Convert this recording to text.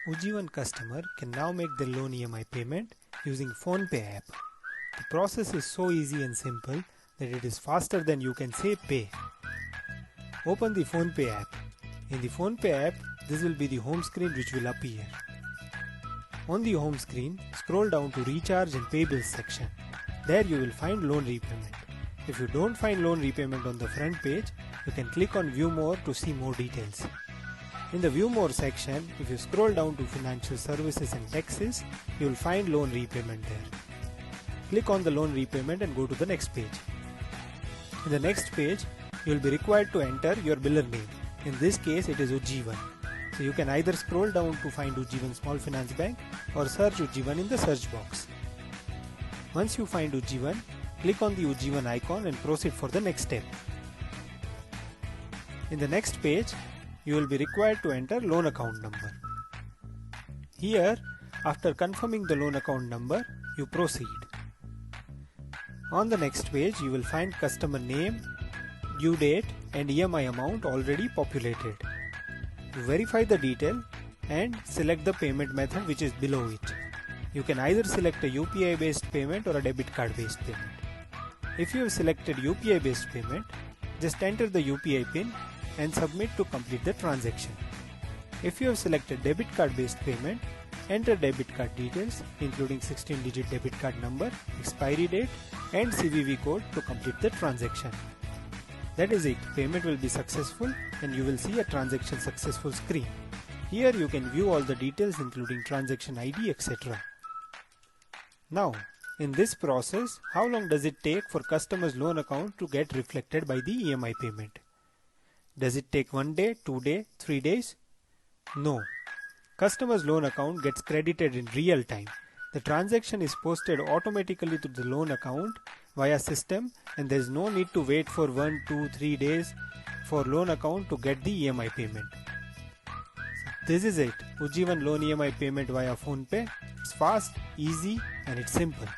Ujjivan customer can now make their loan EMI payment using PhonePe app. The process is so easy and simple that it is faster than you can say pay. Open the PhonePe app. In the PhonePe app, this will be the home screen which will appear. On the home screen, scroll down to Recharge and Pay Bills section. There you will find loan repayment. If you don't find loan repayment on the front page, you can click on View More to see more details. In the View More section, if you scroll down to Financial Services and Taxes, you will find loan repayment there. Click on the loan repayment and go to the next page. In the next page, you will be required to enter your biller name. In this case, it is Ujjivan. So you can either scroll down to find Ujjivan Small Finance Bank or search Ujjivan in the search box. Once you find Ujjivan, click on the Ujjivan icon and proceed for the next step. In the next page, you will be required to enter loan account number. Here, after confirming the loan account number, you proceed. On the next page, you will find customer name, due date and EMI amount already populated. You verify the detail and select the payment method which is below it. You can either select a UPI based payment or a debit card based payment. If you have selected UPI based payment, just enter the UPI PIN and submit to complete the transaction. If you have selected debit card based payment, enter debit card details including 16-digit debit card number, expiry date and CVV code to complete the transaction. That is it, payment will be successful and you will see a transaction successful screen. Here you can view all the details including transaction ID etc. Now, in this process, how long does it take for customer's loan account to get reflected by the EMI payment? Does it take 1 day, 2 days, 3 days? No. Customer's loan account gets credited in real time. The transaction is posted automatically to the loan account via system and there is no need to wait for 1, 2, 3 days for loan account to get the EMI payment. This is it, Ujjivan loan EMI payment via PhonePe. It's fast, easy and it's simple.